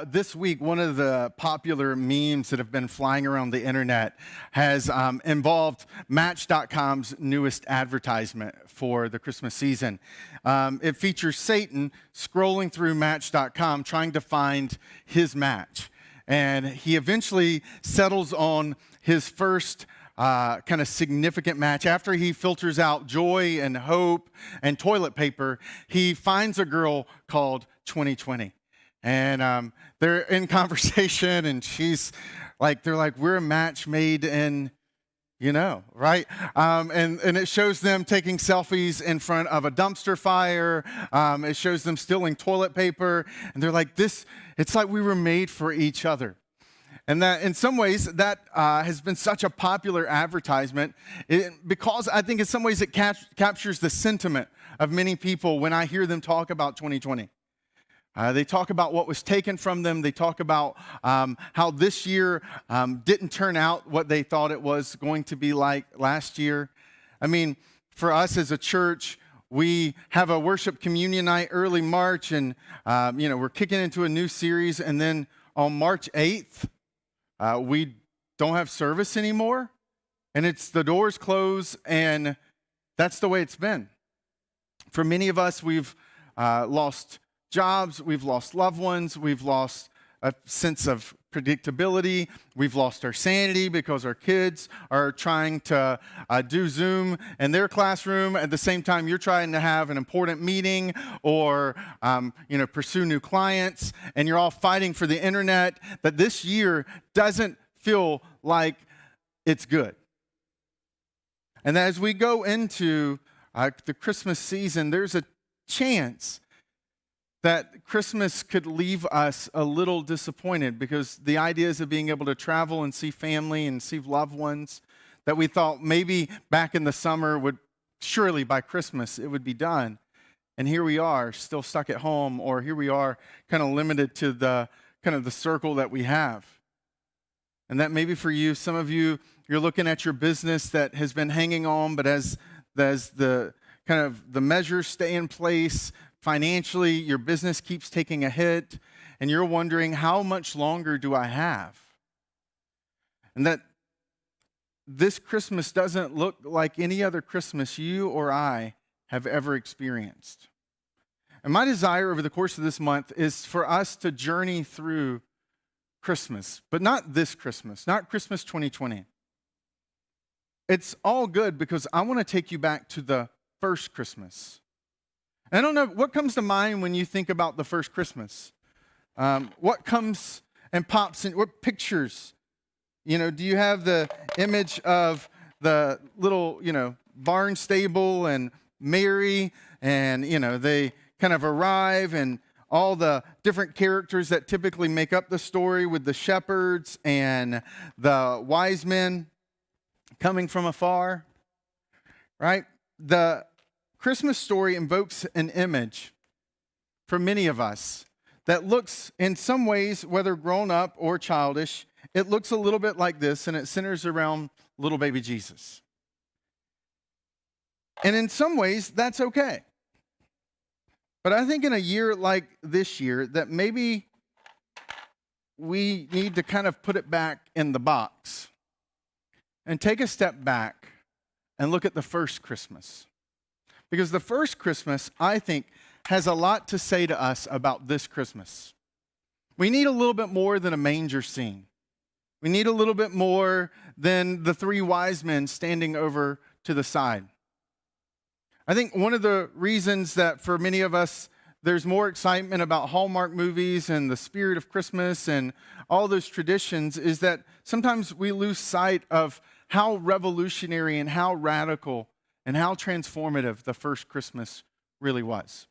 This week, one of the popular memes that have been flying around the internet has involved Match.com's newest advertisement for the Christmas season. It features Satan scrolling through Match.com trying to find his match. And he eventually settles on his first kind of significant match. After he filters out joy and hope and toilet paper, he finds a girl called 2020. And they're in conversation, and they're like, we're a match made in, right? And it shows them taking selfies in front of a dumpster fire. It shows them stealing toilet paper. And they're like, it's like we were made for each other. And that, in some ways, that has been such a popular advertisement because I think in some ways it captures the sentiment of many people when I hear them talk about 2020. They talk about what was taken from them. They talk about how this year didn't turn out what they thought it was going to be like last year. I mean, for us as a church, we have a worship communion night early March, and we're kicking into a new series. And then on March 8th, we don't have service anymore, and the doors close, and that's the way it's been. For many of us, we've lost jobs, we've lost loved ones, we've lost a sense of predictability, we've lost our sanity because our kids are trying to do Zoom in their classroom at the same time you're trying to have an important meeting or pursue new clients, and you're all fighting for the internet. That this year doesn't feel like it's good. And as we go into the Christmas season, there's a chance that Christmas could leave us a little disappointed because the ideas of being able to travel and see family and see loved ones that we thought maybe back in the summer would surely by Christmas it would be done. And here we are still stuck at home, or here we are kind of limited to the kind of the circle that we have. And that maybe for you, some of you, you're looking at your business that has been hanging on, but as the kind of the measures stay in place, financially, your business keeps taking a hit, and you're wondering, how much longer do I have? And that this Christmas doesn't look like any other Christmas you or I have ever experienced. And my desire over the course of this month is for us to journey through Christmas, but not this Christmas, not Christmas 2020. It's all good because I want to take you back to the first Christmas. I don't know, what comes to mind when you think about the first Christmas? What comes and pops in, what pictures? Do you have the image of the little, barn stable and Mary and, they kind of arrive and all the different characters that typically make up the story with the shepherds and the wise men coming from afar, right? The Christmas story invokes an image for many of us that looks, in some ways, whether grown up or childish, it looks a little bit like this, and it centers around little baby Jesus. And in some ways, that's okay. But I think in a year like this year, that maybe we need to kind of put it back in the box and take a step back and look at the first Christmas. Because the first Christmas, I think, has a lot to say to us about this Christmas. We need a little bit more than a manger scene. We need a little bit more than the three wise men standing over to the side. I think one of the reasons that for many of us, there's more excitement about Hallmark movies and the spirit of Christmas and all those traditions is that sometimes we lose sight of how revolutionary and how radical and how transformative the first Christmas really was.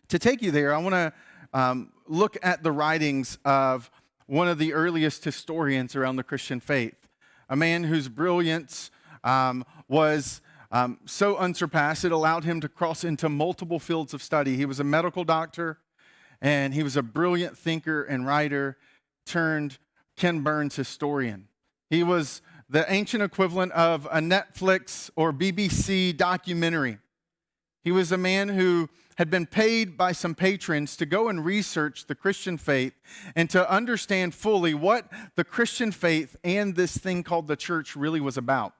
To take you there, I want to look at the writings of one of the earliest historians around the Christian faith, a man whose brilliance was so unsurpassed, it allowed him to cross into multiple fields of study. He was a medical doctor, and he was a brilliant thinker and writer turned Ken Burns historian. He was the ancient equivalent of a Netflix or BBC documentary. He was a man who had been paid by some patrons to go and research the Christian faith and to understand fully what the Christian faith and this thing called the church really was about.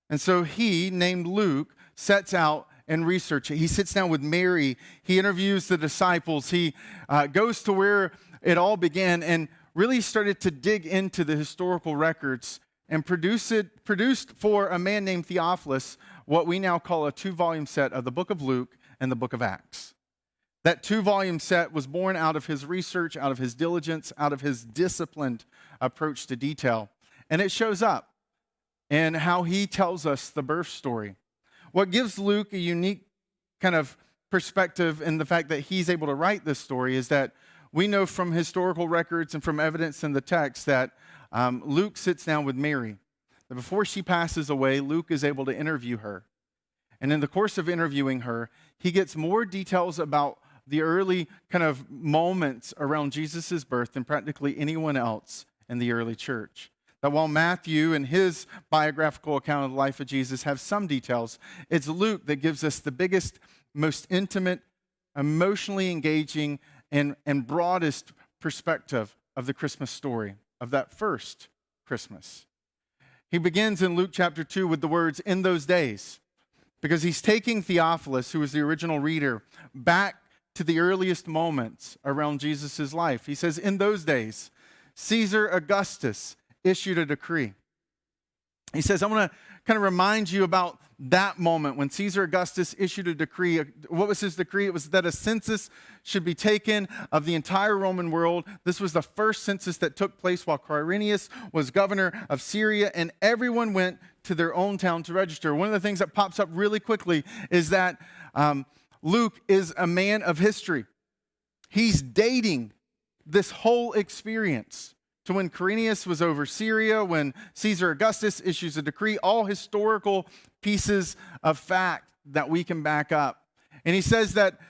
And so he, named Luke, sets out and researches it. He sits down with Mary. He interviews the disciples. He goes to where it all began and really started to dig into the historical records and produced for a man named Theophilus what we now call a 2-volume set of the book of Luke and the book of Acts. That 2-volume set was born out of his research, out of his diligence, out of his disciplined approach to detail. And it shows up in how he tells us the birth story. What gives Luke a unique kind of perspective in the fact that he's able to write this story is that we know from historical records and from evidence in the text that Luke sits down with Mary. Before she passes away, Luke is able to interview her. And in the course of interviewing her, he gets more details about the early kind of moments around Jesus' birth than practically anyone else in the early church. That while Matthew and his biographical account of the life of Jesus have some details, it's Luke that gives us the biggest, most intimate, emotionally engaging, and broadest perspective of the Christmas story, of that first Christmas. He begins in Luke chapter 2 with the words, "in those days," because he's taking Theophilus, who was the original reader, back to the earliest moments around Jesus' life. He says, "In those days, Caesar Augustus issued a decree." He says, I want to kind of remind you about that moment when Caesar Augustus issued a decree. What was his decree? It was that a census should be taken of the entire Roman world. This was the first census that took place while Quirinius was governor of Syria, and everyone went to their own town to register. One of the things that pops up really quickly is that Luke is a man of history. He's dating this whole experience to when Quirinius was over Syria, when Caesar Augustus issues a decree, all historical pieces of fact that we can back up. And he says that,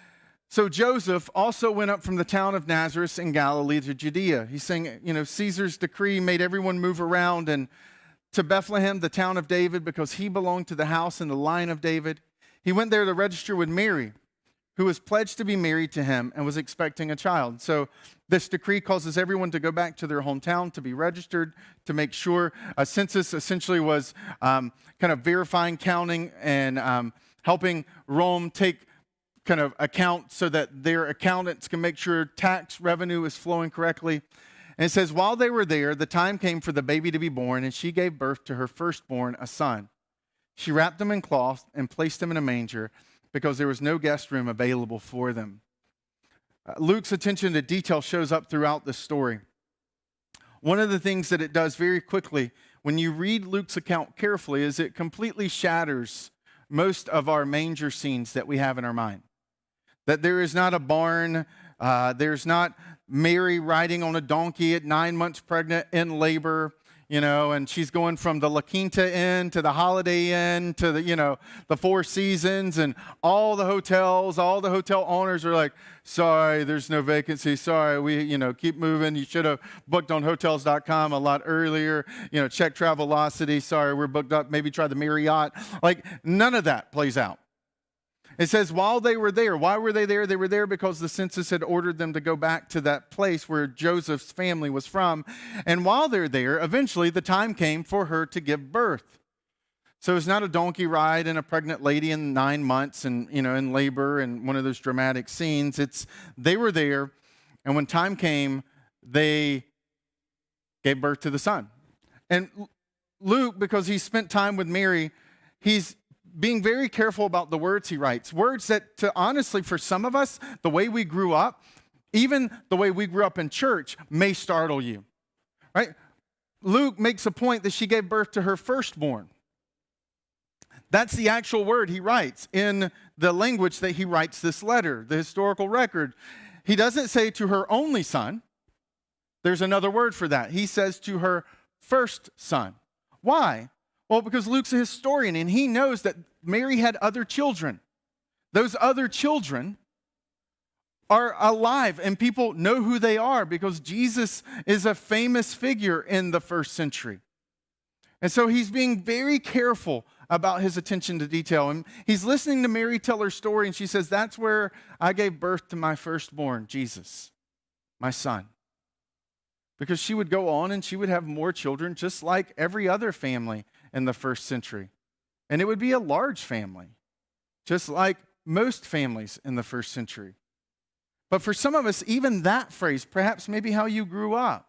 so Joseph also went up from the town of Nazareth in Galilee to Judea. He's saying, Caesar's decree made everyone move around and to Bethlehem, the town of David, because he belonged to the house and the line of David. He went there to register with Mary, who was pledged to be married to him and was expecting a child. So this decree causes everyone to go back to their hometown to be registered, to make sure. A census essentially was kind of verifying, counting, and helping Rome take kind of account so that their accountants can make sure tax revenue is flowing correctly. And it says, while they were there, the time came for the baby to be born, and she gave birth to her firstborn, a son. She wrapped him in cloth and placed him in a manger, because there was no guest room available for them. Luke's attention to detail shows up throughout the story. One of the things that it does very quickly when you read Luke's account carefully is it completely shatters most of our manger scenes that we have in our mind. That there is not a barn, there's not Mary riding on a donkey at 9 months pregnant in labor, and she's going from the La Quinta Inn to the Holiday Inn to the Four Seasons, and all the hotels, all the hotel owners are like, sorry, there's no vacancy. Sorry, we, keep moving. You should have booked on hotels.com a lot earlier. Check Travelocity. Sorry, we're booked up. Maybe try the Marriott. Like, none of that plays out. It says while they were there. Why were they there? They were there because the census had ordered them to go back to that place where Joseph's family was from. And while they're there, eventually the time came for her to give birth. So it's not a donkey ride and a pregnant lady in 9 months and, in labor and one of those dramatic scenes. They were there, and when time came, they gave birth to the son. And Luke, because he spent time with Mary, he's being very careful about the words he writes. Words that, honestly, for some of us, the way we grew up, even the way we grew up in church, may startle you, right? Luke makes a point that she gave birth to her firstborn. That's the actual word he writes in the language that he writes this letter, the historical record. He doesn't say to her only son. There's another word for that. He says to her first son. Why? Well, because Luke's a historian, and he knows that Mary had other children. Those other children are alive, and people know who they are because Jesus is a famous figure in the first century. And so he's being very careful about his attention to detail. And he's listening to Mary tell her story, and she says, that's where I gave birth to my firstborn, Jesus, my son. Because she would go on and she would have more children just like every other family in the first century. And it would be a large family, just like most families in the first century. But for some of us, even that phrase, perhaps maybe how you grew up,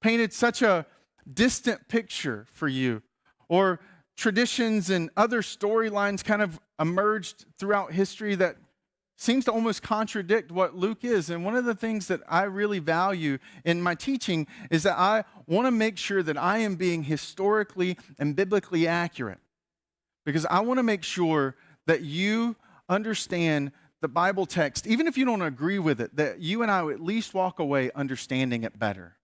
painted such a distant picture for you. Or traditions and other storylines kind of emerged throughout history that seems to almost contradict what Luke is. And one of the things that I really value in my teaching is that I want to make sure that I am being historically and biblically accurate. Because I want to make sure that you understand the Bible text, even if you don't agree with it, that you and I would at least walk away understanding it better.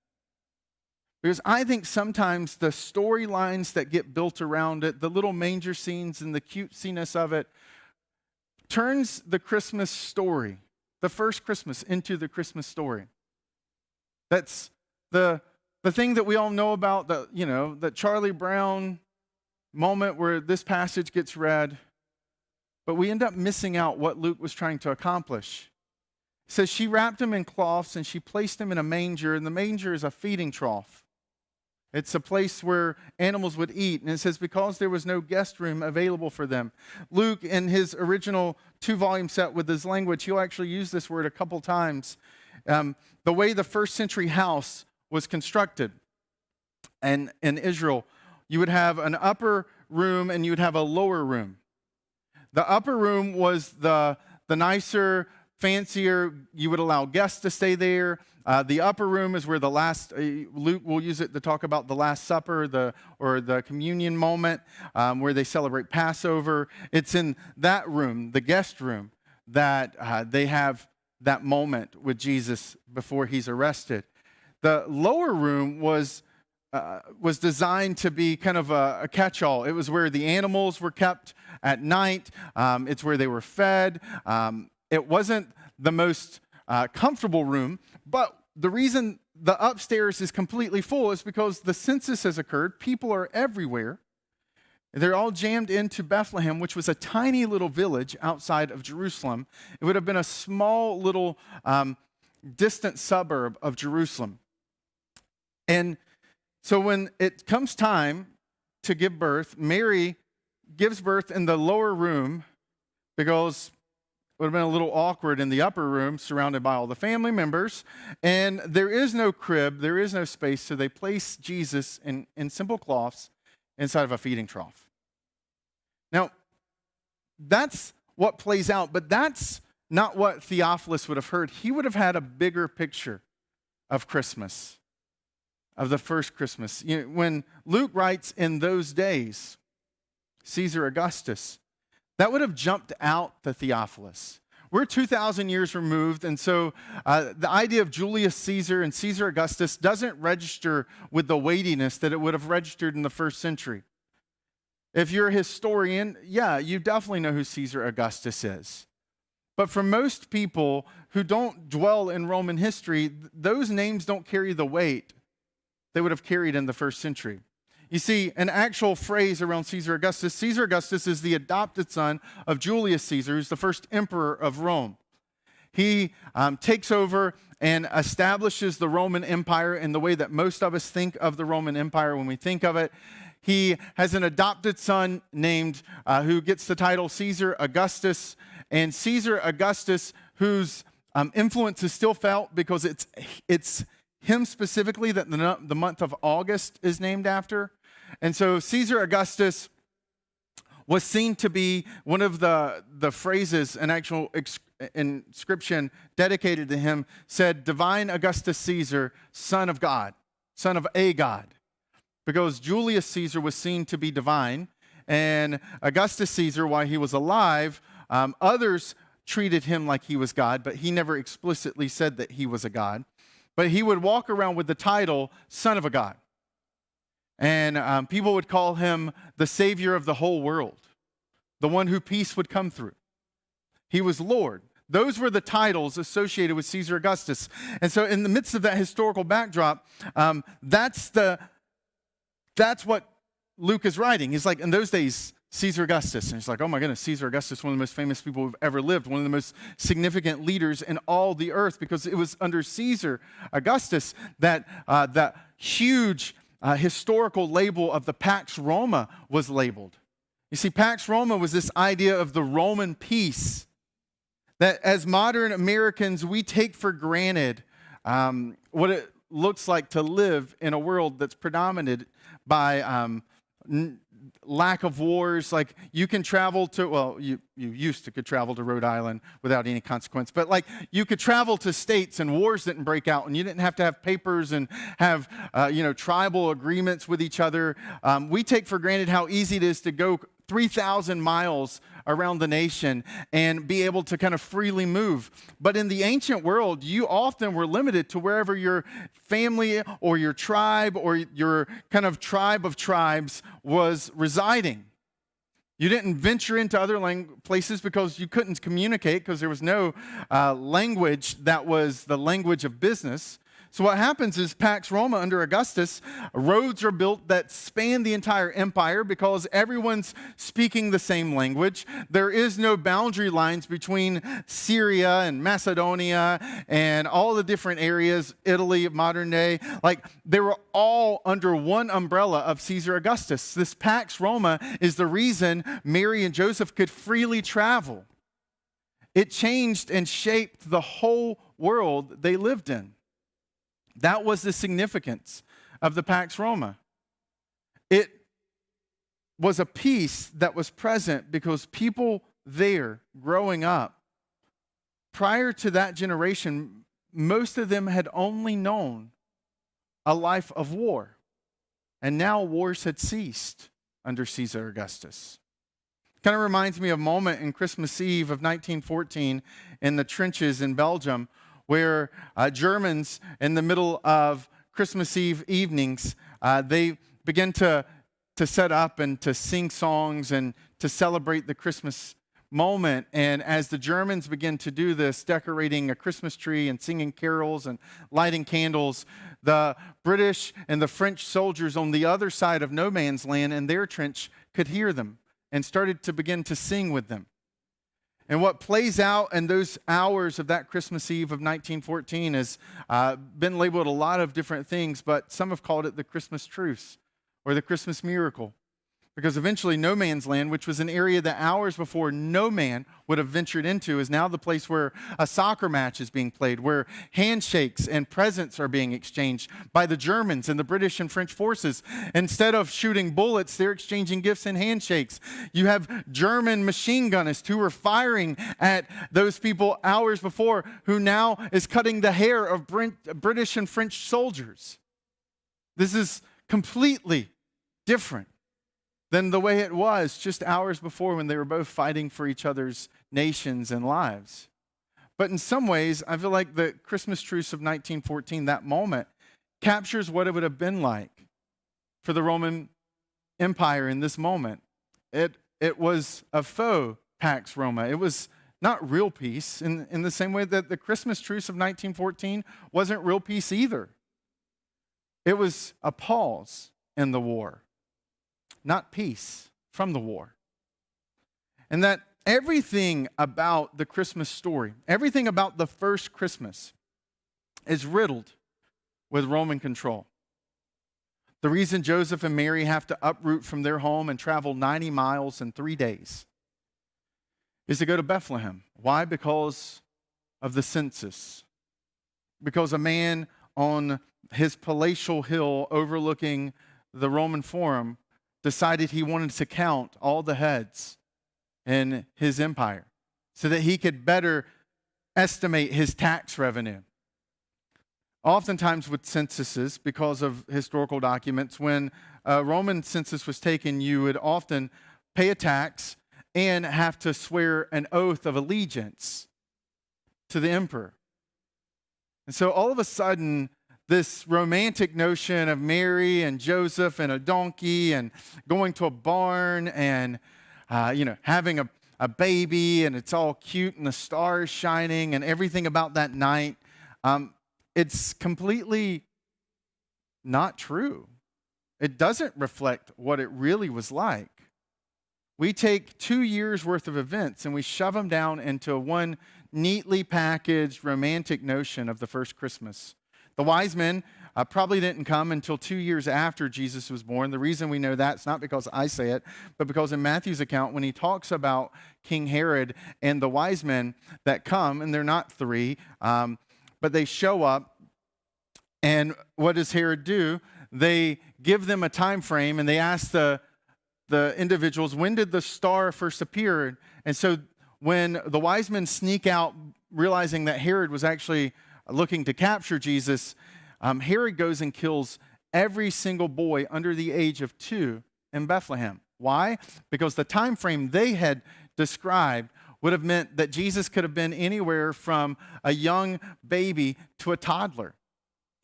Because I think sometimes the storylines that get built around it, the little manger scenes and the cutesiness of it, turns the Christmas story, the first Christmas, into the Christmas story. That's the thing that we all know about, the Charlie Brown moment where this passage gets read, but we end up missing out what Luke was trying to accomplish. It says she wrapped him in cloths and she placed him in a manger, and the manger is a feeding trough. It's a place where animals would eat. And it says, because there was no guest room available for them. Luke, in his original 2-volume set with his language, he'll actually use this word a couple times. The way the first century house was constructed and in Israel, you would have an upper room and you would have a lower room. The upper room was the nicer, fancier, you would allow guests to stay there. The upper room is where the last, Luke will use it to talk about the Last Supper, or the communion moment, where they celebrate Passover. It's in that room, the guest room, that they have that moment with Jesus before he's arrested. The lower room was designed to be kind of a catch-all. It was where the animals were kept at night. It's where they were fed. It wasn't the most comfortable room, but the reason the upstairs is completely full is because the census has occurred. People are everywhere. They're all jammed into Bethlehem, which was a tiny little village outside of Jerusalem. It would have been a small little distant suburb of Jerusalem. And so when it comes time to give birth, Mary gives birth in the lower room because it would have been a little awkward in the upper room surrounded by all the family members. And there is no crib, there is no space, so they place Jesus in simple cloths inside of a feeding trough. Now, that's what plays out, but that's not what Theophilus would have heard. He would have had a bigger picture of Christmas, of the first Christmas. When Luke writes in those days, Caesar Augustus, that would have jumped out to Theophilus. We're 2,000 years removed, and so the idea of Julius Caesar and Caesar Augustus doesn't register with the weightiness that it would have registered in the first century. If you're a historian, yeah, you definitely know who Caesar Augustus is. But for most people who don't dwell in Roman history, those names don't carry the weight they would have carried in the first century. You see, an actual phrase around Caesar Augustus is the adopted son of Julius Caesar, who's the first emperor of Rome. He takes over and establishes the Roman Empire in the way that most of us think of the Roman Empire when we think of it. He has an adopted son named, who gets the title Caesar Augustus. And Caesar Augustus, whose influence is still felt because it's him specifically that the month of August is named after. And so Caesar Augustus was seen to be one of the phrases, an actual inscription dedicated to him, said, Divine Augustus Caesar, son of God, son of a God. Because Julius Caesar was seen to be divine, and Augustus Caesar, while he was alive, others treated him like he was God, but he never explicitly said that he was a God. But he would walk around with the title, Son of a God. And people would call him the Savior of the whole world, the one who peace would come through. He was Lord. Those were the titles associated with Caesar Augustus. And so in the midst of that historical backdrop, that's what Luke is writing. He's like, in those days, Caesar Augustus. And it's like, oh my goodness, Caesar Augustus, one of the most famous people who've ever lived, one of the most significant leaders in all the earth, because it was under Caesar Augustus that that huge historical label of the Pax Roma was labeled. You see, Pax Roma was this idea of the Roman peace that as modern Americans, we take for granted what it looks like to live in a world that's predominated by lack of wars. Like you can travel to, well, you used to could travel to Rhode Island without any consequence, but like you could travel to states and wars didn't break out and you didn't have to have papers and have, tribal agreements with each other. We take for granted how easy it is to go 3,000 miles around the nation and be able to kind of freely move. But in the ancient world, you often were limited to wherever your family or your tribe or your kind of tribe of tribes was residing. You didn't venture into other places because you couldn't communicate because there was no language that was the language of business. So what happens is Pax Roma under Augustus, roads are built that span the entire empire because everyone's speaking the same language. There is no boundary lines between Syria and Macedonia and all the different areas, Italy of modern day. Like they were all under one umbrella of Caesar Augustus. This Pax Roma is the reason Mary and Joseph could freely travel. It changed and shaped the whole world they lived in. That was the significance of the Pax Roma. It was a peace that was present because people there growing up, prior to that generation, most of them had only known a life of war. And now wars had ceased under Caesar Augustus. Kind of reminds me of a moment in Christmas Eve of 1914 in the trenches in Belgium, where Germans, in the middle of Christmas Eve evenings, they begin to set up and to sing songs and to celebrate the Christmas moment. And as the Germans begin to do this, decorating a Christmas tree and singing carols and lighting candles, the British and the French soldiers on the other side of no man's land in their trench could hear them and started to begin to sing with them. And what plays out in those hours of that Christmas Eve of 1914 has been labeled a lot of different things, but some have called it the Christmas truce or the Christmas miracle. Because eventually no man's land, which was an area that hours before no man would have ventured into, is now the place where a soccer match is being played, where handshakes and presents are being exchanged by the Germans and the British and French forces. Instead of shooting bullets, they're exchanging gifts and handshakes. You have German machine gunners who were firing at those people hours before, who now is cutting the hair of British and French soldiers. This is completely different than the way it was just hours before when they were both fighting for each other's nations and lives. But in some ways, I feel like the Christmas truce of 1914, that moment, captures what it would have been like for the Roman Empire in this moment. It was a faux Pax Roma. It was not real peace in the same way that the Christmas truce of 1914 wasn't real peace either. It was a pause in the war, not peace from the war. And that everything about the Christmas story, everything about the first Christmas is riddled with Roman control. The reason Joseph and Mary have to uproot from their home and travel 90 miles in 3 days is to go to Bethlehem. Why? Because of the census. Because a man on his palatial hill overlooking the Roman Forum decided he wanted to count all the heads in his empire so that he could better estimate his tax revenue. Oftentimes with censuses, because of historical documents, when a Roman census was taken, you would often pay a tax and have to swear an oath of allegiance to the emperor. And so all of a sudden, this romantic notion of Mary and Joseph and a donkey and going to a barn and, having a baby and it's all cute and the stars shining and everything about that night, it's completely not true. It doesn't reflect what it really was like. We take 2 years worth of events and we shove them down into one neatly packaged romantic notion of the first Christmas. The wise men probably didn't come until 2 years after Jesus was born. The reason we know that is not because I say it, but because in Matthew's account, when he talks about King Herod and the wise men that come, and they're not three, but they show up, and what does Herod do? They give them a time frame, and they ask the individuals, when did the star first appear? And so when the wise men sneak out, realizing that Herod was actually looking to capture Jesus, Herod goes and kills every single boy under the age of 2 in Bethlehem. Why? Because the time frame they had described would have meant that Jesus could have been anywhere from a young baby to a toddler,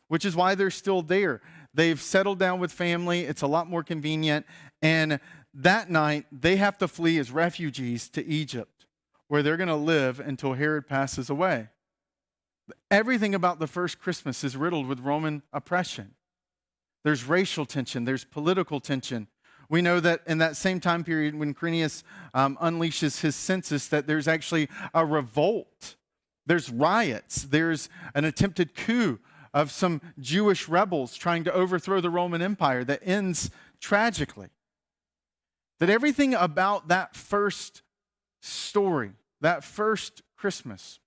which is why they're still there. They've settled down with family. It's a lot more convenient. And that night, they have to flee as refugees to Egypt, where they're going to live until Herod passes away. Everything about the first Christmas is riddled with Roman oppression. There's racial tension. There's political tension. We know that in that same time period when Quirinius unleashes his census, that there's actually a revolt. There's riots. There's an attempted coup of some Jewish rebels trying to overthrow the Roman Empire that ends tragically. That everything about that first story, that first Christmas,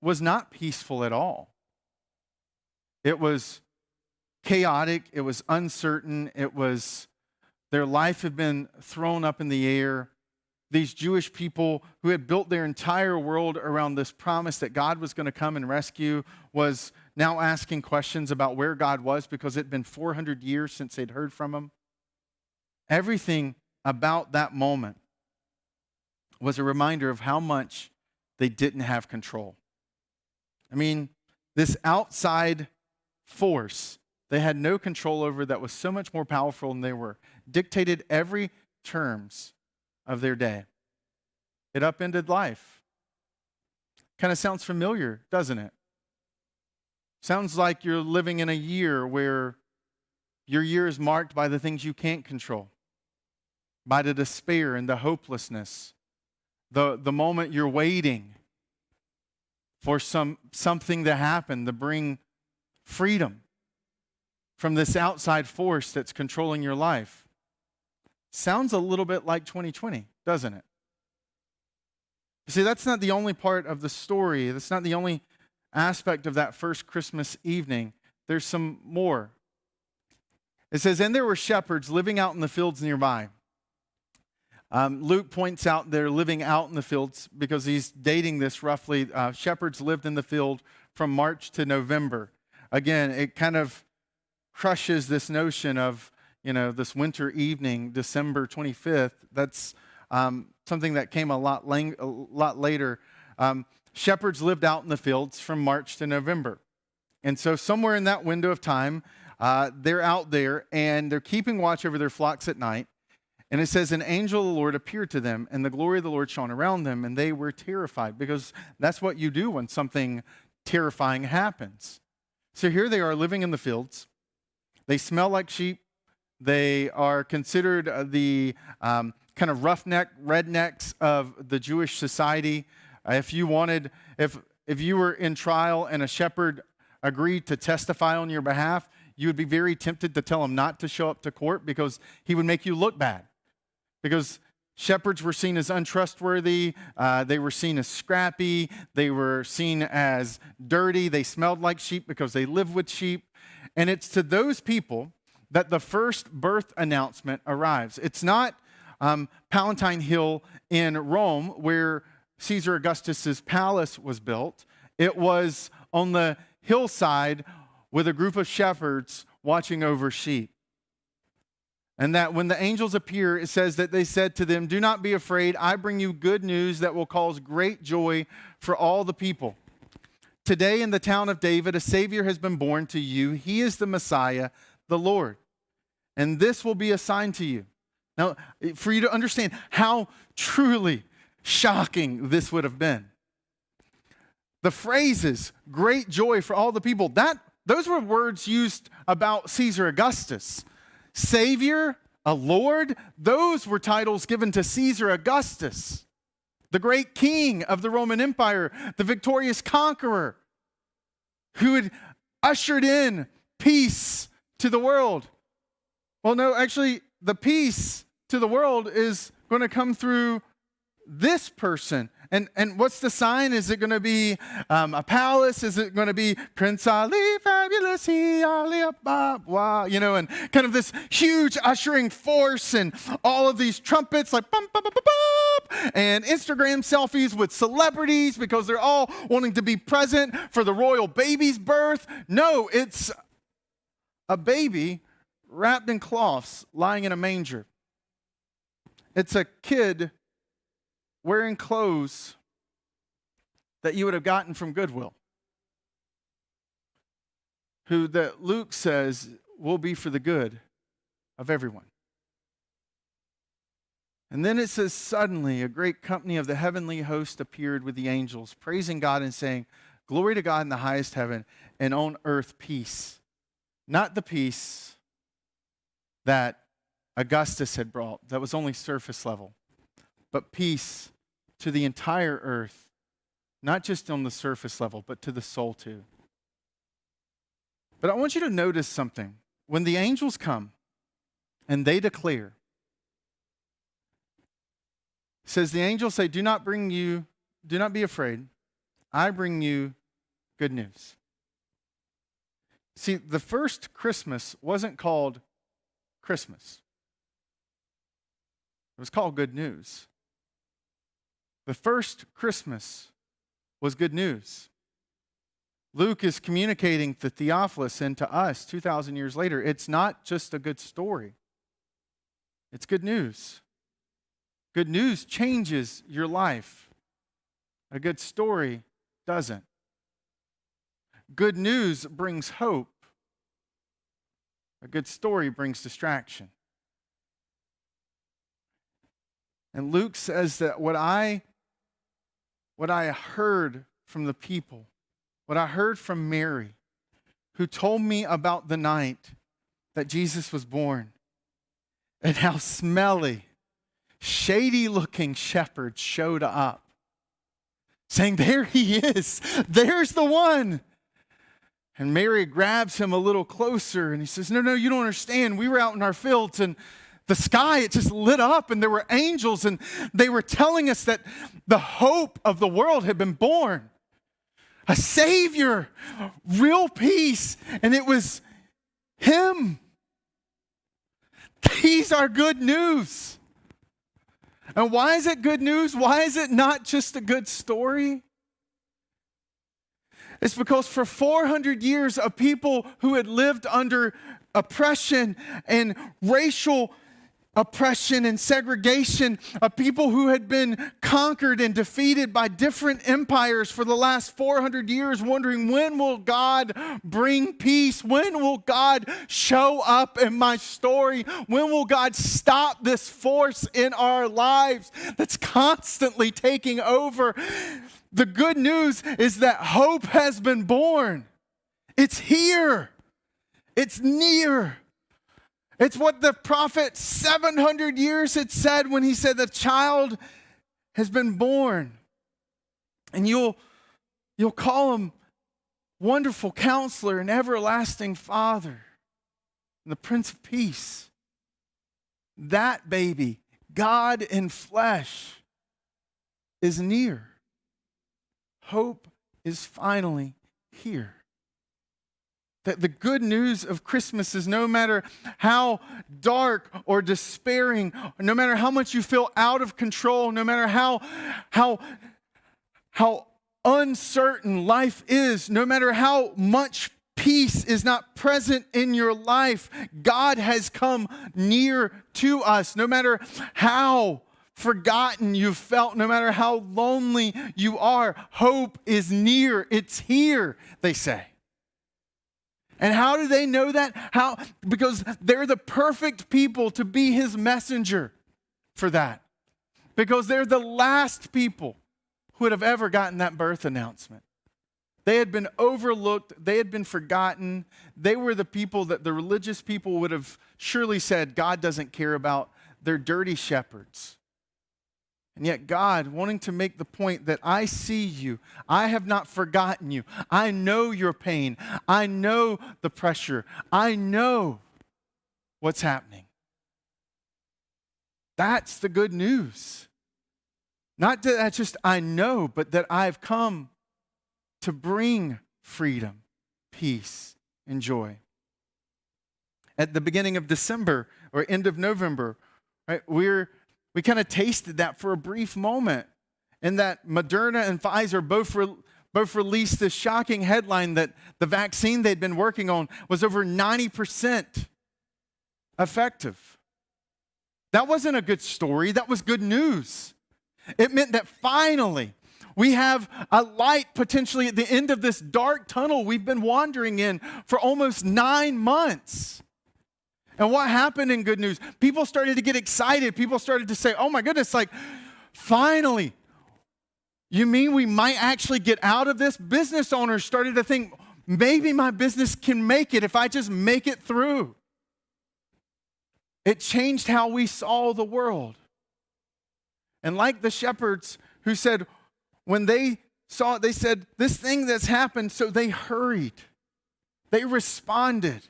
was not peaceful at all. It was chaotic. It was uncertain. Their life had been thrown up in the air. These Jewish people who had built their entire world around this promise that God was going to come and rescue was now asking questions about where God was because it had been 400 years since they'd heard from him. Everything about that moment was a reminder of how much they didn't have control. I mean, this outside force they had no control over that was so much more powerful than they were, dictated every terms of their day. It upended life. Kind of sounds familiar, doesn't it? Sounds like you're living in a year where your year is marked by the things you can't control, by the despair and the hopelessness, the moment you're waiting for something to happen to bring freedom from this outside force that's controlling your life. Sounds a little bit like 2020, doesn't it? You see, that's not the only part of the story. That's not the only aspect of that first Christmas evening. There's some more. It says, and there were shepherds living out in the fields nearby. Luke points out they're living out in the fields because he's dating this roughly. Shepherds lived in the field from March to November. Again, it kind of crushes this notion of, this winter evening, December 25th. That's something that came a lot later. Shepherds lived out in the fields from March to November. And so somewhere in that window of time, they're out there and they're keeping watch over their flocks at night. And it says, an angel of the Lord appeared to them, and the glory of the Lord shone around them, and they were terrified, because that's what you do when something terrifying happens. So here they are living in the fields. They smell like sheep. They are considered the kind of rednecks of the Jewish society. If you were in trial and a shepherd agreed to testify on your behalf, you would be very tempted to tell him not to show up to court because he would make you look bad. Because shepherds were seen as untrustworthy, they were seen as scrappy, they were seen as dirty, they smelled like sheep because they lived with sheep. And it's to those people that the first birth announcement arrives. It's not Palatine Hill in Rome where Caesar Augustus's palace was built. It was on the hillside with a group of shepherds watching over sheep. And that when the angels appear, it says that they said to them, do not be afraid. I bring you good news that will cause great joy for all the people. Today in the town of David, a Savior has been born to you. He is the Messiah, the Lord. And this will be a sign to you. Now, for you to understand how truly shocking this would have been. The phrases, great joy for all the people, those were words used about Caesar Augustus. Savior, a lord. Those were titles given to Caesar Augustus, the great king of the Roman Empire, the victorious conqueror who had ushered in peace to the world. Well, no, actually, the peace to the world is going to come through this person. And what's the sign? Is it going to be a palace? Is it going to be Prince Ali, fabulous, he, Ali, wow, and kind of this huge ushering force and all of these trumpets like bum, bum, bum, bum, bum, and Instagram selfies with celebrities because they're all wanting to be present for the royal baby's birth. No, it's a baby wrapped in cloths lying in a manger. It's a kid wearing clothes that you would have gotten from Goodwill, who that Luke says will be for the good of everyone. And then it says, suddenly a great company of the heavenly host appeared with the angels, praising God and saying, glory to God in the highest heaven, and on earth peace. Not the peace that Augustus had brought, that was only surface level, but peace to the entire earth, not just on the surface level, but to the soul too. But I want you to notice something. When the angels come and they declare, it says the angels say, do not be afraid. I bring you good news. See, the first Christmas wasn't called Christmas. It was called good news. The first Christmas was good news. Luke is communicating to Theophilus and to us 2,000 years later. It's not just a good story. It's good news. Good news changes your life. A good story doesn't. Good news brings hope. A good story brings distraction. And Luke says that what I heard from the people, what I heard from Mary, who told me about the night that Jesus was born, and how smelly, shady-looking shepherds showed up, saying, there he is, there's the one. And Mary grabs him a little closer, and he says, no, you don't understand. We were out in our fields, and the sky, it just lit up, and there were angels, and they were telling us that the hope of the world had been born. A Savior, real peace, and it was Him. These are good news. And why is it good news? Why is it not just a good story? It's because for 400 years, a people who had lived under oppression and racial oppression and segregation, a people who had been conquered and defeated by different empires for the last 400 years, wondering, when will God bring peace? When will God show up in my story? When will God stop this force in our lives that's constantly taking over? The good news is that hope has been born. It's here. It's near. It's what the prophet 700 years had said when he said the child has been born. And you'll call him Wonderful Counselor and Everlasting Father and the Prince of Peace. That baby, God in flesh, is near. Hope is finally here. That the good news of Christmas is no matter how dark or despairing, no matter how much you feel out of control, no matter how uncertain life is, no matter how much peace is not present in your life, God has come near to us. No matter how forgotten you've felt, no matter how lonely you are, hope is near. It's here, they say. And how do they know that? How? Because they're the perfect people to be His messenger for that. Because they're the last people who would have ever gotten that birth announcement. They had been overlooked. They had been forgotten. They were the people that the religious people would have surely said God doesn't care about. They're dirty shepherds. And yet God, wanting to make the point that I see you, I have not forgotten you. I know your pain. I know the pressure. I know what's happening. That's the good news. Not that that's just I know, but that I've come to bring freedom, peace, and joy. At the beginning of December or end of November, right, we kind of tasted that for a brief moment. And that Moderna and Pfizer both released this shocking headline that the vaccine they'd been working on was over 90% effective. That wasn't a good story. That was good news. It meant that finally we have a light potentially at the end of this dark tunnel we've been wandering in for almost 9 months. And what happened in good news? People started to get excited. People started to say, oh my goodness, like, finally, you mean we might actually get out of this? Business owners started to think, maybe my business can make it if I just make it through. It changed how we saw the world. And like the shepherds who said, when they saw it, they said, this thing that's happened, so they hurried. They responded.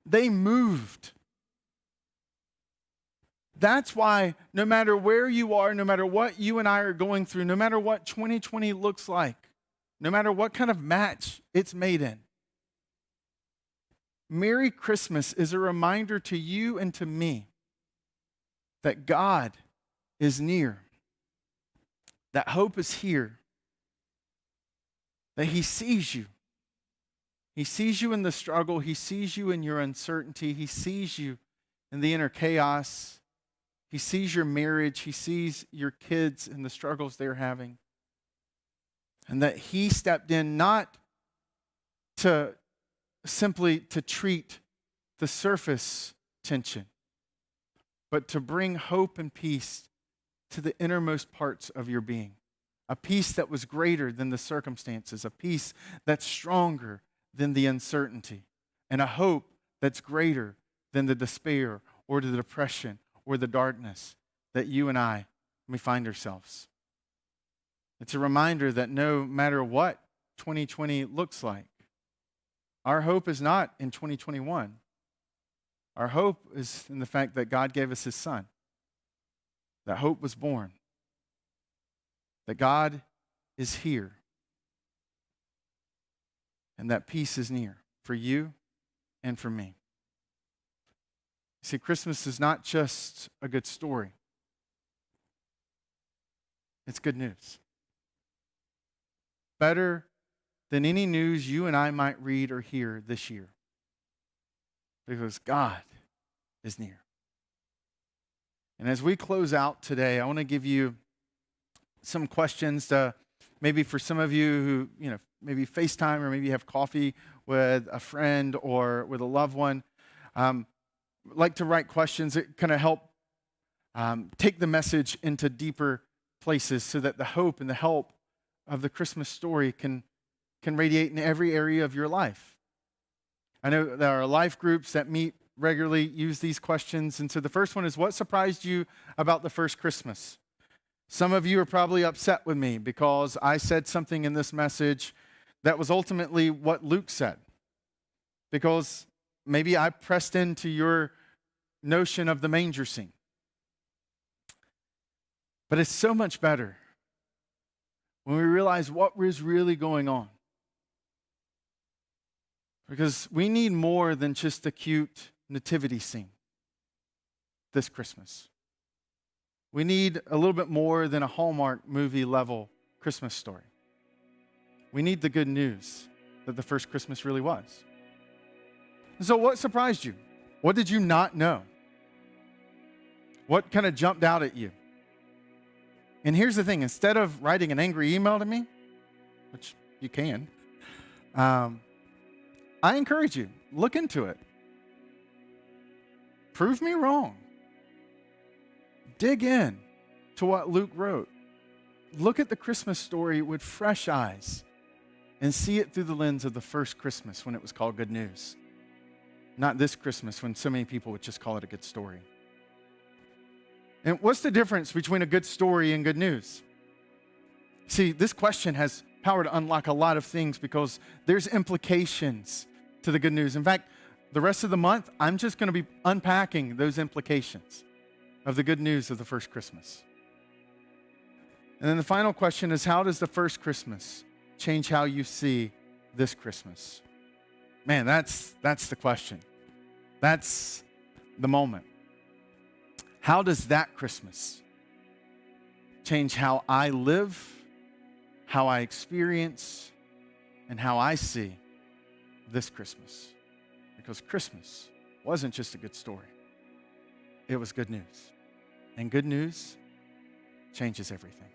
They moved. That's why no matter where you are, no matter what you and I are going through, no matter what 2020 looks like, no matter what kind of match it's made in, Merry Christmas is a reminder to you and to me that God is near, that hope is here, that He sees you. He sees you in the struggle. He sees you in your uncertainty. He sees you in the inner chaos. He sees your marriage. He sees your kids and the struggles they're having. And that He stepped in not to simply to treat the surface tension, but to bring hope and peace to the innermost parts of your being. A peace that was greater than the circumstances, a peace that's stronger than the uncertainty, and a hope that's greater than the despair or the depression or the darkness that you and I may find ourselves. It's a reminder that no matter what 2020 looks like, our hope is not in 2021. Our hope is in the fact that God gave us His Son. That hope was born. That God is here. And that peace is near for you and for me. You see, Christmas is not just a good story. It's good news. Better than any news you and I might read or hear this year. Because God is near. And as we close out today, I want to give you some questions to maybe for some of you who, maybe FaceTime or maybe have coffee with a friend or with a loved one. Like to write questions that kind of help take the message into deeper places so that the hope and the help of the Christmas story can radiate in every area of your life. I know there are life groups that meet regularly, use these questions. And so the first one is, what surprised you about the first Christmas? Some of you are probably upset with me because I said something in this message that was ultimately what Luke said. Because maybe I pressed into your notion of the manger scene. But it's so much better when we realize what was really going on. Because we need more than just a cute nativity scene this Christmas. We need a little bit more than a Hallmark movie level Christmas story. We need the good news that the first Christmas really was. And so what surprised you? What did you not know? What kind of jumped out at you? And here's the thing, instead of writing an angry email to me, which you can, I encourage you, look into it. Prove me wrong. Dig in to what Luke wrote. Look at the Christmas story with fresh eyes and see it through the lens of the first Christmas when it was called good news. Not this Christmas when so many people would just call it a good story. And what's the difference between a good story and good news? See, this question has power to unlock a lot of things because there's implications to the good news. In fact, the rest of the month, I'm just going to be unpacking those implications of the good news of the first Christmas. And then the final question is, how does the first Christmas change how you see this Christmas? Man, that's the question. That's the moment. How does that Christmas change how I live, how I experience, and how I see this Christmas? Because Christmas wasn't just a good story. It was good news. And good news changes everything.